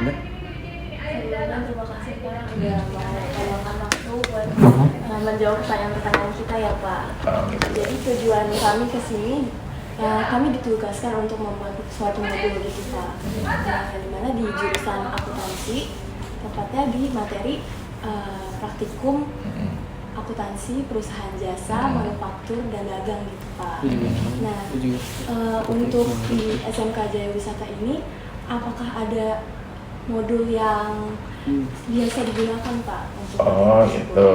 Enggak? Sebelumnya terima kasih Pak udah mau meluangkan waktu buat menjawab pertanyaan-pertanyaan kita ya Pak. Jadi tujuan kami ke sini kami ditugaskan untuk membuat suatu modul gitu Pak. Dimana di jurusan akuntansi, tepatnya di materi praktikum akuntansi, perusahaan jasa, manufaktur, dan dagang gitu Pak. Nah, untuk di SMK Jaya Wisata ini, apakah ada modul yang biasa digunakan Pak? Untuk gitu.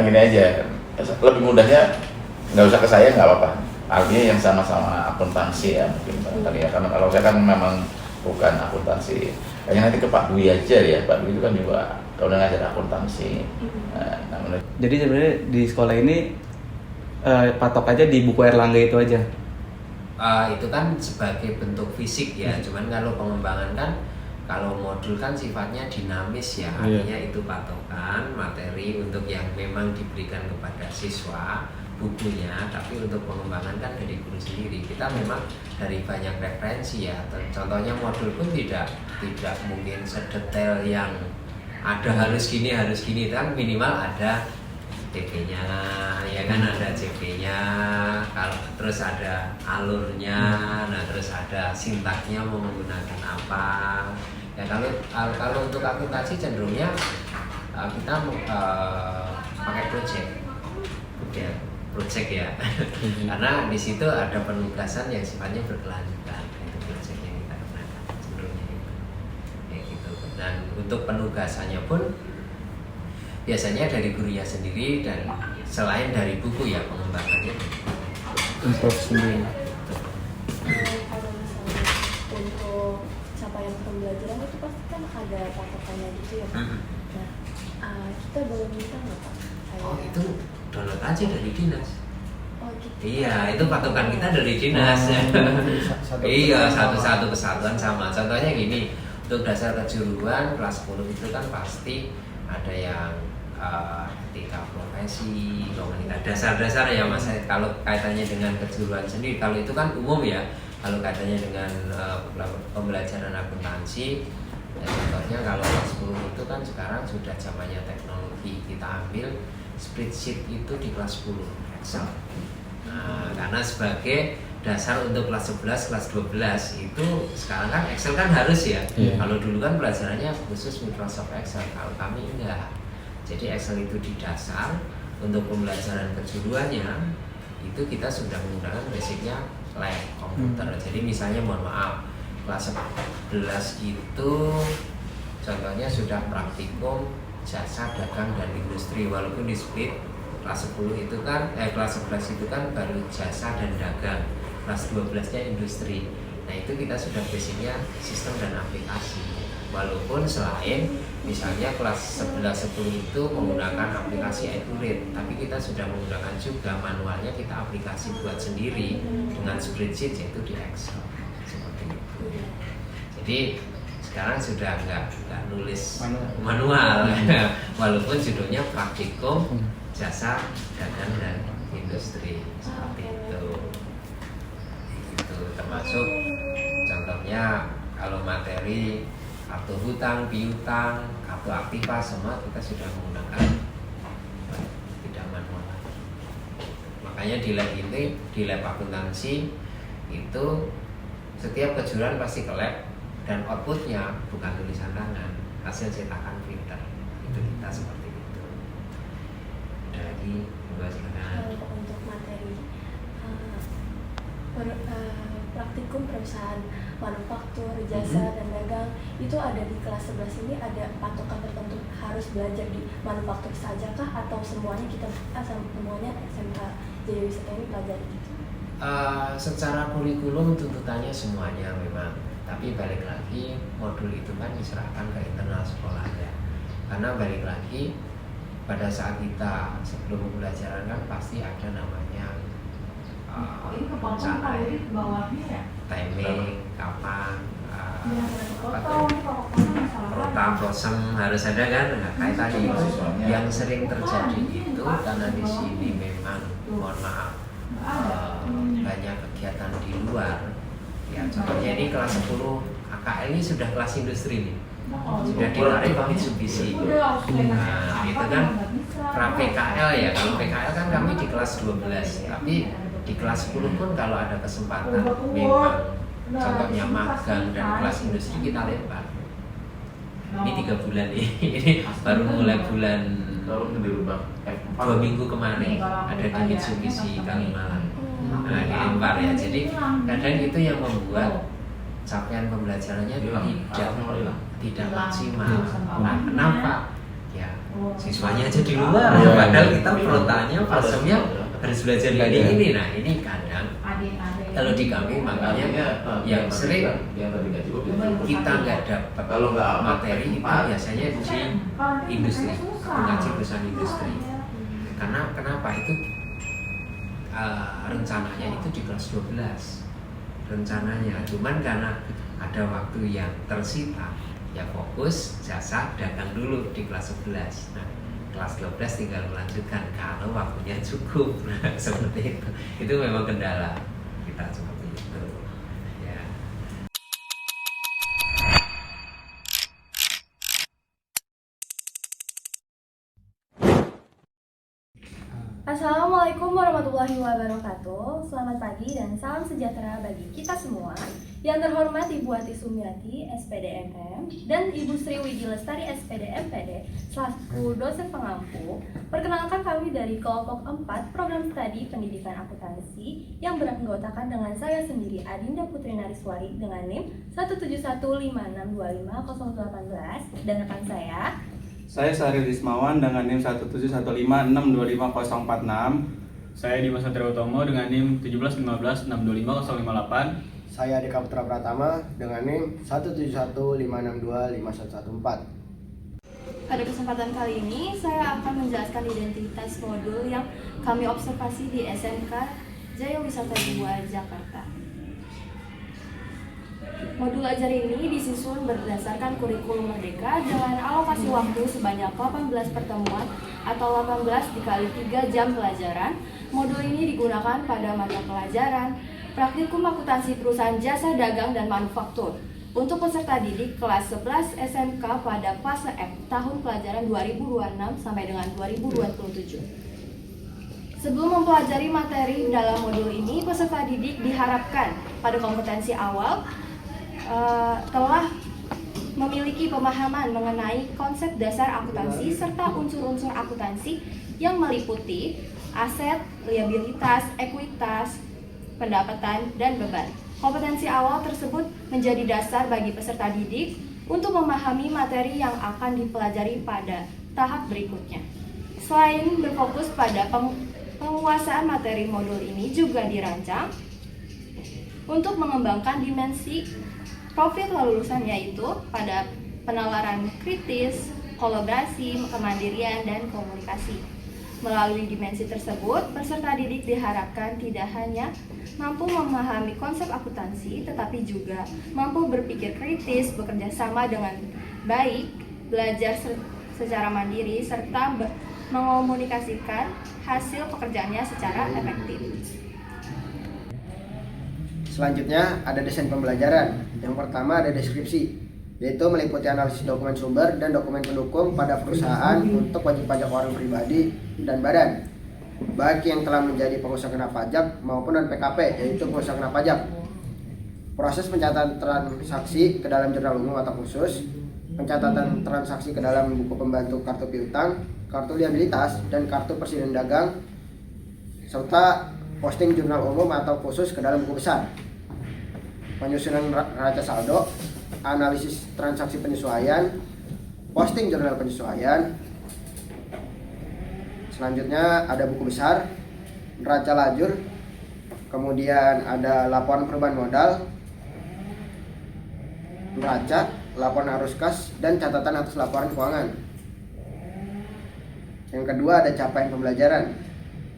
Gini aja, lebih mudahnya nggak usah ke saya nggak apa-apa. Artinya yang sama-sama akuntansi ya mungkin barangkali ya. Karena kalau saya kan memang bukan akuntansi. Kayaknya nanti ke Pak Dwi aja ya. Pak Dwi itu kan juga udah ngajar akuntansi. Jadi sebenarnya di sekolah ini patok aja di buku Erlangga itu aja. Itu kan sebagai bentuk fisik ya. Cuman kalau pengembangan kan, kalau modul kan sifatnya dinamis ya. Artinya itu patokan materi untuk yang memang diberikan kepada siswa bukunya, tapi untuk pengembangan kan dari guru sendiri. Kita memang dari banyak referensi ya. Contohnya modul pun tidak mungkin sedetail yang ada harus gini kan, minimal ada TP-nya ya kan, ada CP-nya, kalau terus ada alurnya, nah terus ada sintaknya mau menggunakan apa. Ya kalau untuk akuntansi cenderungnya kita pakai project ya. Karena di situ ada penugasan yang sifatnya berkelanjutan, itu project yang kita gunakan cenderungnya itu. Ya gitu. Dan untuk penugasannya pun biasanya dari gurunya sendiri dan selain dari buku ya pengembangannya. Untuk sendiri. Kalau misalnya untuk capaian pembelajaran itu pasti kan ada patokannya gitu ya Pak. Nah, kita boleh minta nggak Pak? Itu download aja dari dinas. Gitu. Iya, itu patokan kita dari dinas. Iya, satu kesatuan sama. Contohnya gini, untuk dasar kejuruan kelas 10 itu kan pasti ada yang etika profesi, dasar-dasar ya Mas. Kalau kaitannya dengan kejuruan sendiri, kalau itu kan umum ya. Kalau kaitannya dengan pembelajaran akuntansi, ya contohnya kalau kelas 10 itu kan sekarang sudah zamannya teknologi. Kita ambil spreadsheet itu di kelas 10, Excel. Nah, karena sebagai dasar untuk kelas 11, kelas 12 itu sekarang kan Excel kan harus ya. Kalau dulu kan pelajarannya khusus Microsoft Excel, kalau kami enggak. Jadi Excel itu di dasar. Untuk pembelajaran kejuruannya itu kita sudah menggunakan basicnya lab komputer. Jadi misalnya mohon maaf, kelas 11 itu contohnya sudah praktikum jasa dagang dan industri, walaupun di split. Kelas 10 itu kan kelas 11 itu kan baru jasa dan dagang, kelas 12 nya industri. Nah itu kita sudah basicnya sistem dan aplikasi, walaupun selain misalnya kelas 11-10 itu menggunakan aplikasi Accurate, tapi kita sudah menggunakan juga manualnya, kita aplikasi buat sendiri dengan spreadsheet yaitu di Excel seperti itu. Jadi sekarang sudah nggak nulis manual walaupun judulnya praktikum jasa dagang dan industri seperti itu. Itu termasuk contohnya kalau materi kartu hutang, piutang, kartu aktiva, semua kita sudah menggunakan tidak manual. Makanya di lab ini, di lab akuntansi itu setiap kejuruan pasti ke lab dan outputnya bukan tulisan tangan, hasil cetakan printer. Itu kita seperti itu. Dari untuk materi praktikum perusahaan manufaktur, jasa, dan dagang itu ada di kelas 11 ini, ada patokan tertentu harus belajar di manufaktur saja kah atau semuanya kita semuanya SMK Jaya Wisata ini pelajari gitu? Secara kurikulum tuntutannya semuanya memang, tapi balik lagi modul itu kan diserahkan ke internal sekolah ya. Karena balik lagi pada saat kita sebelum pembelajaran kan pasti ada namanya rencana, timing, kapan, prosem harus ada kan. Nah, kaitannya itu yang sering terjadi itu karena di sini memang mohon maaf banyak kegiatan di luar ya. Contohnya ini kelas 10 AKL ini sudah kelas industri nih. sudah ditarik Mitsubishi. Nah, itu kan pra PKL ya. Kalau PKL kan kami di kelas 12, tapi di kelas 10 pun kalau ada kesempatan memang contohnya magang dan kelas industri kita lempar. Ini 3 bulan ini baru mulai bulan 2 minggu kemarin ada di Mitsubishi Kalimalang. Nah, dilempar ya. Jadi kadang itu yang membuat capaian pembelajarannya tidak maksimal. Nah, kenapa? Ya, siswanya aja di luar. Padahal kita protanya, pasumnya harus belajar ini. Nah, ini kadang kalau di kami makanya yang sering kita nggak dapat materi itu biasanya di industri, mengaji perusahaan industri. Karena kenapa itu rencananya itu di kelas 12 rencananya, cuman karena ada waktu yang tersita ya fokus jasa dagang dulu di kelas 11. Nah, kelas 12 tinggal melanjutkan kalau waktunya cukup. Nah, seperti itu memang kendala kita seperti itu ya. Assalamualaikum warahmatullahi wabarakatuh. Selamat pagi dan salam sejahtera bagi kita semua. Yang terhormat Ibu Ati Sumiati, SPD MM, dan Ibu Sri Widi Lestari, SPD MPD, selaku dosen pengampu. Perkenalkan kami dari kelompok 4 Program Studi Pendidikan Akuntansi yang beranggotakan dengan saya sendiri Adinda Putri Nariswari dengan NIM 17156255018 dan rekan Saya Syaril Ismawan dengan NIM 17156255046. Saya Dimas Satria Utomo dengan NIM 17156255058. Saya Deka Putra Pratama dengan NIM 17156251114. Pada kesempatan kali ini, saya akan menjelaskan identitas modul yang kami observasi di SMK Jaya Wisata 2 Jakarta. Modul ajar ini disusun berdasarkan kurikulum merdeka dengan alokasi waktu sebanyak 18 pertemuan atau 18 dikali 3 jam pelajaran. Modul ini digunakan pada mata pelajaran Praktikum Akuntansi Perusahaan Jasa Dagang dan Manufaktur untuk peserta didik kelas 11 SMK pada fase F tahun pelajaran 2026 sampai dengan 2027. Sebelum mempelajari materi dalam modul ini, peserta didik diharapkan pada kompetensi awal telah memiliki pemahaman mengenai konsep dasar akuntansi serta unsur-unsur akuntansi yang meliputi aset, liabilitas, ekuitas, pendapatan, dan beban. Kompetensi awal tersebut menjadi dasar bagi peserta didik untuk memahami materi yang akan dipelajari pada tahap berikutnya. Selain berfokus pada penguasaan materi modul ini juga dirancang untuk mengembangkan dimensi profil lulusan, yaitu pada penalaran kritis, kolaborasi, kemandirian, dan komunikasi. Melalui dimensi tersebut, peserta didik diharapkan tidak hanya mampu memahami konsep akuntansi, tetapi juga mampu berpikir kritis, bekerja sama dengan baik, belajar secara mandiri, serta mengomunikasikan hasil pekerjaannya secara efektif. Selanjutnya ada desain pembelajaran. Yang pertama ada deskripsi, yaitu meliputi analisis dokumen sumber dan dokumen pendukung pada perusahaan untuk wajib pajak orang pribadi dan badan, baik yang telah menjadi pengusaha kena pajak maupun non PKP, yaitu pengusaha kena pajak. Proses pencatatan transaksi ke dalam jurnal umum atau khusus, pencatatan transaksi ke dalam buku pembantu kartu piutang, kartu liabilitas, dan kartu presiden dagang, serta posting jurnal umum atau khusus ke dalam buku besar. Penyusunan raca saldo, analisis transaksi penyesuaian, posting jurnal penyesuaian. Selanjutnya ada buku besar, neraca lajur, kemudian ada laporan perubahan modal, neraca, laporan arus kas, dan catatan atas laporan keuangan. Yang kedua ada capaian pembelajaran,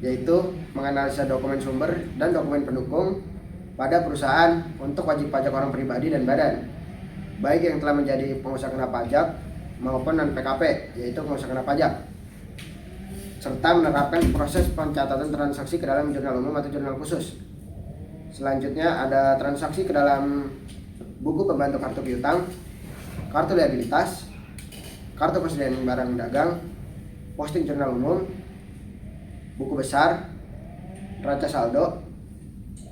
yaitu menganalisa dokumen sumber dan dokumen pendukung pada perusahaan untuk wajib pajak orang pribadi dan badan, baik yang telah menjadi pengusaha kena pajak maupun non PKP, yaitu pengusaha kena pajak, serta menerapkan proses pencatatan transaksi ke dalam jurnal umum atau jurnal khusus. Selanjutnya ada transaksi ke dalam buku pembantu kartu piutang, kartu liabilitas, kartu persediaan barang dagang, posting jurnal umum, buku besar, neraca saldo,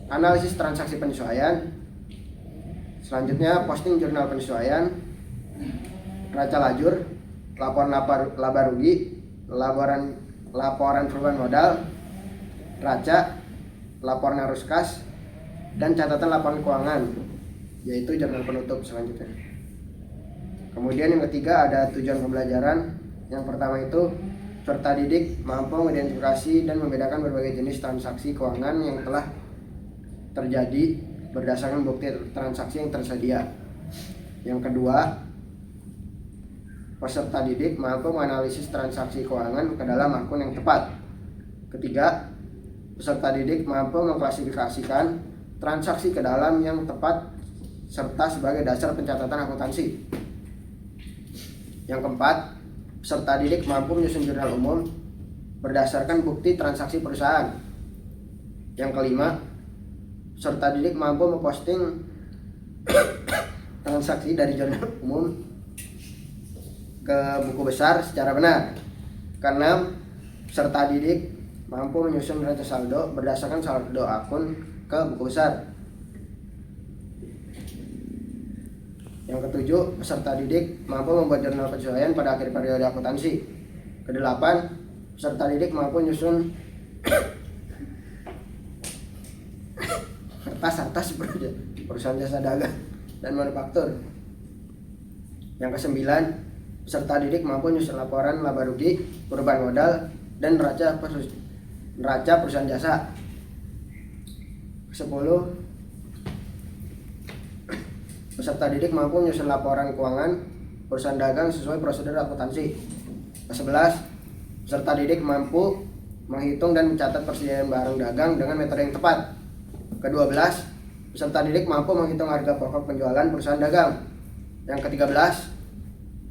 analisis transaksi penyesuaian, selanjutnya posting jurnal penyesuaian, neraca lajur, laporan laba rugi, laporan perubahan modal, neraca, laporan arus kas, dan catatan laporan keuangan, yaitu jurnal penutup selanjutnya. Kemudian yang ketiga ada tujuan pembelajaran. Yang pertama itu peserta didik mampu mengidentifikasi dan membedakan berbagai jenis transaksi keuangan yang telah terjadi berdasarkan bukti transaksi yang tersedia. Yang kedua, peserta didik mampu menganalisis transaksi keuangan ke dalam akun yang tepat. Ketiga, peserta didik mampu mengklasifikasikan transaksi ke dalam yang tepat serta sebagai dasar pencatatan akuntansi. Yang keempat, peserta didik mampu menyusun jurnal umum berdasarkan bukti transaksi perusahaan. Yang kelima, peserta didik mampu memposting transaksi dari jurnal umum ke buku besar secara benar. Keenam, peserta didik mampu menyusun neraca saldo berdasarkan saldo akun ke buku besar. Yang ketujuh, peserta didik mampu membuat jurnal penyesuaian pada akhir periode akuntansi. Kedelapan, peserta didik mampu menyusun kertas atas perusahaan jasa dagang dan manufaktur. Yang kesembilan, peserta didik mampu menyusun laporan laba rugi, perubahan modal, dan neraca perusahaan jasa. Kesepuluh, peserta didik mampu menyusun laporan keuangan perusahaan dagang sesuai prosedur akuntansi. Ke-11, peserta didik mampu menghitung dan mencatat persediaan barang dagang dengan metode yang tepat. Ke-12, peserta didik mampu menghitung harga pokok penjualan perusahaan dagang. Yang ke-13,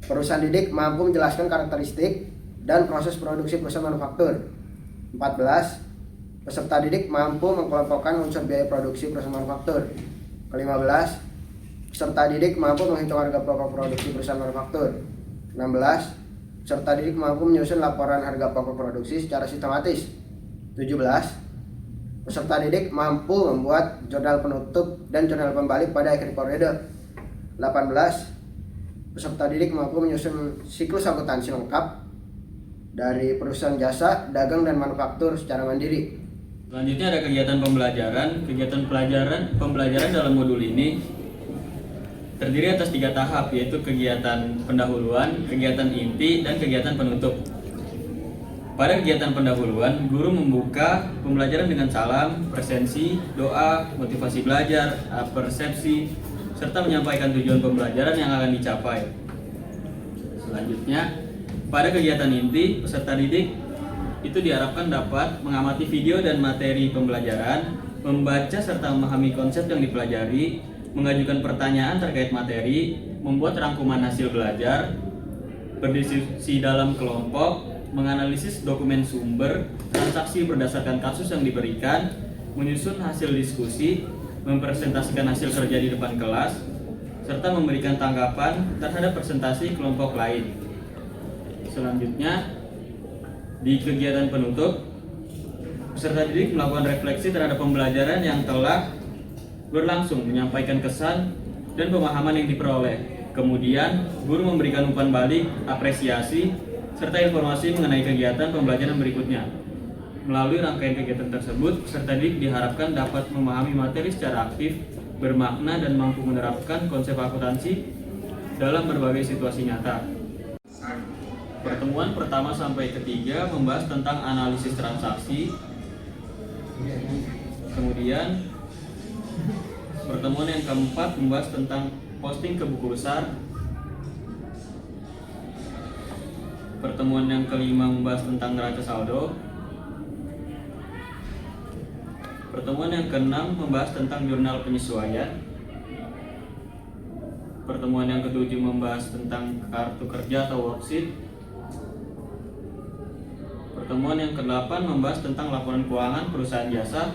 perusahaan didik mampu menjelaskan karakteristik dan proses produksi perusahaan manufaktur. 14, peserta didik mampu mengkelompokkan unsur biaya produksi perusahaan manufaktur. Ke-15, peserta didik mampu menghitung harga pokok produksi perusahaan manufaktur. 16, peserta didik mampu menyusun laporan harga pokok produksi secara sistematis. 17, peserta didik mampu membuat jurnal penutup dan jurnal pembalik pada akhir periode. 18, peserta didik mampu menyusun siklus akuntansi lengkap dari perusahaan jasa, dagang, dan manufaktur secara mandiri. Selanjutnya ada kegiatan pembelajaran. Kegiatan pembelajaran dalam modul ini terdiri atas 3 tahap, yaitu kegiatan pendahuluan, kegiatan inti, dan kegiatan penutup. Pada kegiatan pendahuluan, guru membuka pembelajaran dengan salam, presensi, doa, motivasi belajar, persepsi, serta menyampaikan tujuan pembelajaran yang akan dicapai. Selanjutnya, pada kegiatan inti, peserta didik itu diharapkan dapat mengamati video dan materi pembelajaran, membaca serta memahami konsep yang dipelajari, mengajukan pertanyaan terkait materi, membuat rangkuman hasil belajar, berdiskusi dalam kelompok, menganalisis dokumen sumber, transaksi berdasarkan kasus yang diberikan, menyusun hasil diskusi, mempresentasikan hasil kerja di depan kelas, serta memberikan tanggapan terhadap presentasi kelompok lain. Selanjutnya, di kegiatan penutup, peserta didik melakukan refleksi terhadap pembelajaran yang telah berlangsung, menyampaikan kesan dan pemahaman yang diperoleh. Kemudian, guru memberikan umpan balik, apresiasi, serta informasi mengenai kegiatan pembelajaran berikutnya. Melalui rangkaian kegiatan tersebut, peserta didik diharapkan dapat memahami materi secara aktif, bermakna, dan mampu menerapkan konsep akuntansi dalam berbagai situasi nyata. Pertemuan pertama sampai ketiga membahas tentang analisis transaksi. Kemudian pertemuan yang keempat membahas tentang posting ke buku besar. Pertemuan yang kelima membahas tentang neraca saldo. Pertemuan yang keenam membahas tentang jurnal penyesuaian. Pertemuan yang ketujuh membahas tentang kartu kerja atau worksheet. Pertemuan yang ke-8 membahas tentang laporan keuangan perusahaan jasa.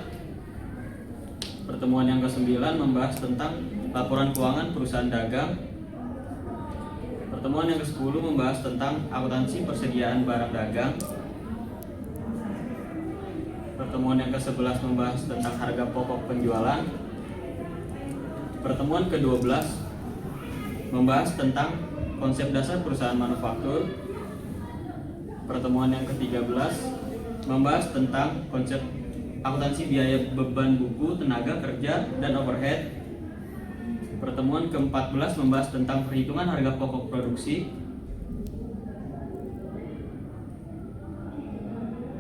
Pertemuan yang ke-9 membahas tentang laporan keuangan perusahaan dagang. Pertemuan yang ke-10 membahas tentang akuntansi persediaan barang dagang. Pertemuan yang ke-11 membahas tentang harga pokok penjualan. Pertemuan ke-12 membahas tentang konsep dasar perusahaan manufaktur. Pertemuan yang ke-13 membahas tentang konsep akuntansi biaya beban buku, tenaga kerja, dan overhead. Pertemuan ke-14 membahas tentang perhitungan harga pokok produksi.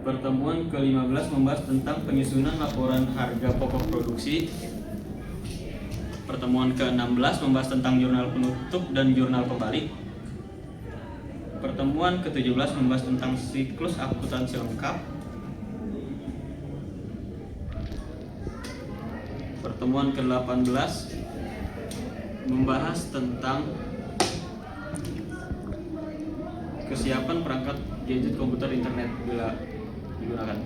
Pertemuan ke-15 membahas tentang penyusunan laporan harga pokok produksi. Pertemuan ke-16 membahas tentang jurnal penutup dan jurnal pembalik. Pertemuan ke-17 membahas tentang siklus akuntansi lengkap. Pertemuan ke-18 membahas tentang kesiapan perangkat gadget komputer internet bila digunakan.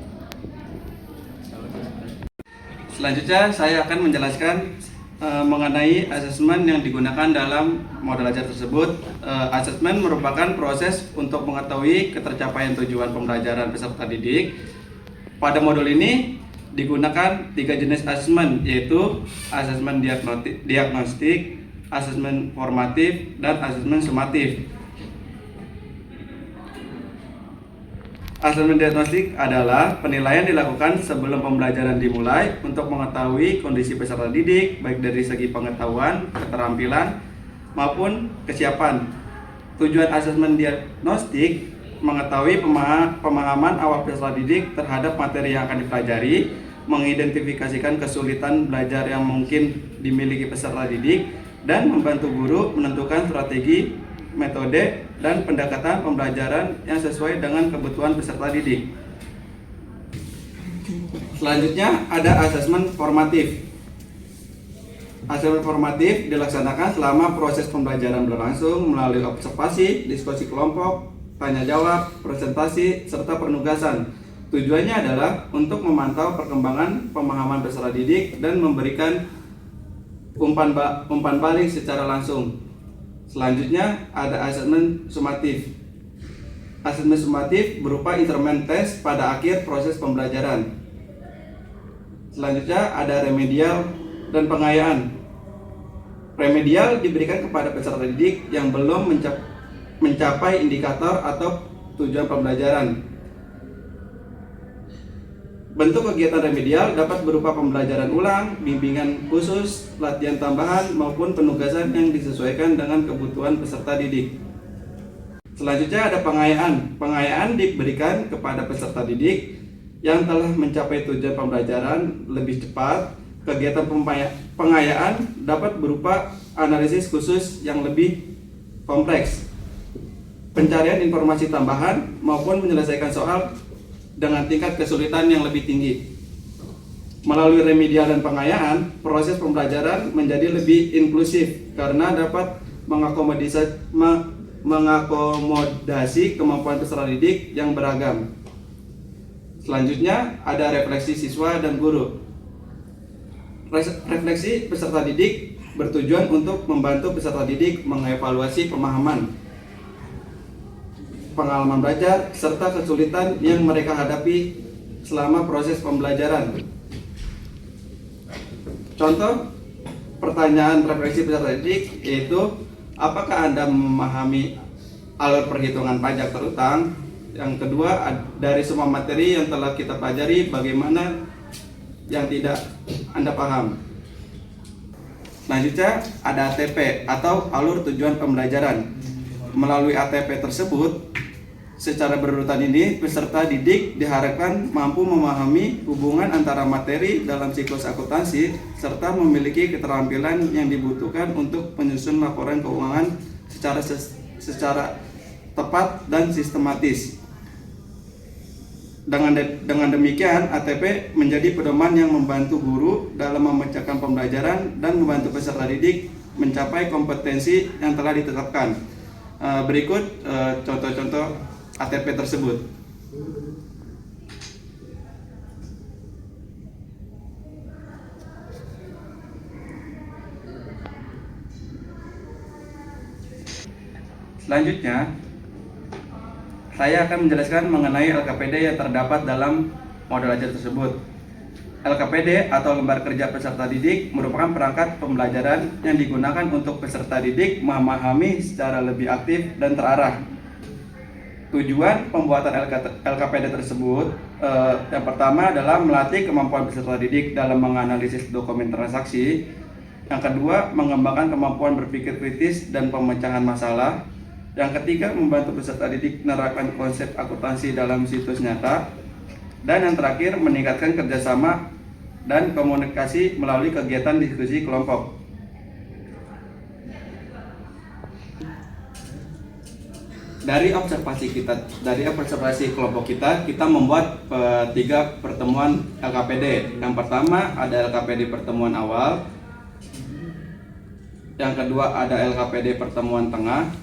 Selanjutnya saya akan menjelaskan mengenai asesmen yang digunakan dalam model ajar tersebut. Asesmen merupakan proses untuk mengetahui ketercapaian tujuan pembelajaran peserta didik. Pada modul ini digunakan 3 jenis asesmen, yaitu asesmen diagnostik, asesmen formatif, dan asesmen sumatif. Asesmen diagnostik adalah penilaian dilakukan sebelum pembelajaran dimulai untuk mengetahui kondisi peserta didik baik dari segi pengetahuan, keterampilan, maupun kesiapan. Tujuan asesmen diagnostik mengetahui pemahaman awal peserta didik terhadap materi yang akan dipelajari, mengidentifikasikan kesulitan belajar yang mungkin dimiliki peserta didik, dan membantu guru menentukan strategi, metode, dan pendekatan pembelajaran yang sesuai dengan kebutuhan peserta didik. Selanjutnya ada asesmen formatif. Asesmen formatif dilaksanakan selama proses pembelajaran berlangsung melalui observasi, diskusi kelompok, tanya jawab, presentasi, serta penugasan. Tujuannya adalah untuk memantau perkembangan pemahaman peserta didik dan memberikan umpan balik secara langsung. Selanjutnya ada asesmen sumatif. Asesmen sumatif berupa instrumen tes pada akhir proses pembelajaran. Selanjutnya ada remedial dan pengayaan. Remedial diberikan kepada peserta didik yang belum mencapai indikator atau tujuan pembelajaran. Bentuk kegiatan remedial dapat berupa pembelajaran ulang, bimbingan khusus, latihan tambahan, maupun penugasan yang disesuaikan dengan kebutuhan peserta didik. Selanjutnya ada pengayaan. Pengayaan diberikan kepada peserta didik yang telah mencapai tujuan pembelajaran lebih cepat. Kegiatan pengayaan dapat berupa analisis khusus yang lebih kompleks, pencarian informasi tambahan, maupun menyelesaikan soal dengan tingkat kesulitan yang lebih tinggi. Melalui remedial dan pengayaan, proses pembelajaran menjadi lebih inklusif karena dapat mengakomodasi kemampuan peserta didik yang beragam. Selanjutnya ada refleksi siswa dan guru. Refleksi peserta didik bertujuan untuk membantu peserta didik mengevaluasi pemahaman, pengalaman belajar, serta kesulitan yang mereka hadapi selama proses pembelajaran. Contoh pertanyaan refleksi peserta didik yaitu, apakah Anda memahami alur perhitungan pajak terutang? Yang kedua, dari semua materi yang telah kita pelajari, bagaimana yang tidak Anda paham? Selanjutnya ada ATP atau alur tujuan pembelajaran. Melalui ATP tersebut, secara berurutan ini, peserta didik diharapkan mampu memahami hubungan antara materi dalam siklus akuntansi serta memiliki keterampilan yang dibutuhkan untuk menyusun laporan keuangan secara tepat dan sistematis. Dengan demikian, ATP menjadi pedoman yang membantu guru dalam memecahkan pembelajaran dan membantu peserta didik mencapai kompetensi yang telah ditetapkan. Berikut contoh-contoh ATP tersebut. Selanjutnya, saya akan menjelaskan mengenai LKPD yang terdapat dalam modul ajar tersebut. LKPD atau Lembar Kerja Peserta Didik merupakan perangkat pembelajaran yang digunakan untuk peserta didik memahami secara lebih aktif dan terarah. Tujuan pembuatan LKPD tersebut yang pertama adalah melatih kemampuan peserta didik dalam menganalisis dokumen transaksi. Yang kedua, mengembangkan kemampuan berpikir kritis dan pemecahan masalah. Yang ketiga, membantu peserta didik menerapkan konsep akuntansi dalam situs nyata. Dan yang terakhir, meningkatkan kerjasama dan komunikasi melalui kegiatan diskusi kelompok. Dari observasi kelompok kita membuat 3 pertemuan LKPD. Yang pertama ada LKPD pertemuan awal. Yang kedua ada LKPD pertemuan tengah.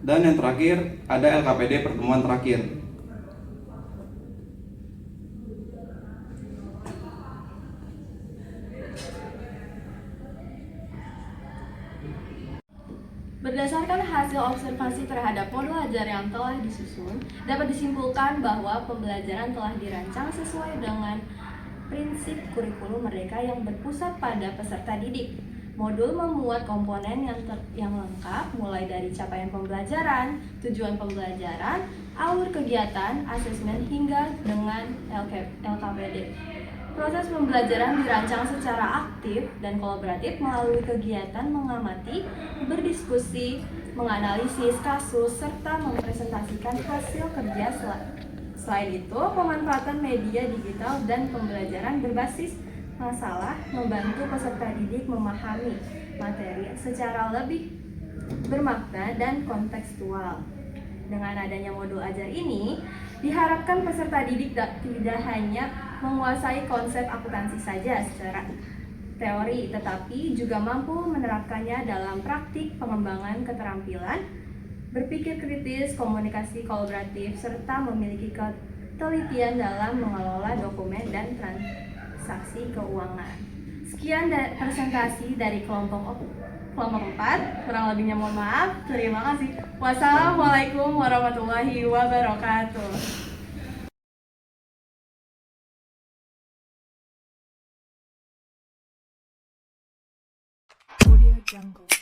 Dan yang terakhir ada LKPD pertemuan terakhir. Berdasarkan hasil observasi terhadap modul ajar yang telah disusun, dapat disimpulkan bahwa pembelajaran telah dirancang sesuai dengan prinsip kurikulum mereka yang berpusat pada peserta didik. Modul memuat komponen yang lengkap, mulai dari capaian pembelajaran, tujuan pembelajaran, alur kegiatan, asesmen, hingga dengan LKPD. Proses pembelajaran dirancang secara aktif dan kolaboratif melalui kegiatan mengamati, berdiskusi, menganalisis kasus, serta mempresentasikan hasil kerja. Selain itu, pemanfaatan media digital dan pembelajaran berbasis masalah membantu peserta didik memahami materi secara lebih bermakna dan kontekstual. Dengan adanya modul ajar ini, diharapkan peserta didik tidak hanya menguasai konsep akuntansi saja secara teori, tetapi juga mampu menerapkannya dalam praktik pengembangan keterampilan, berpikir kritis, komunikasi kolaboratif, serta memiliki ketelitian dalam mengelola dokumen dan transaksi keuangan. Sekian presentasi dari kelompok 4, kurang lebihnya mohon maaf. Terima kasih. Wassalamualaikum warahmatullahi wabarakatuh. Audio Jungle.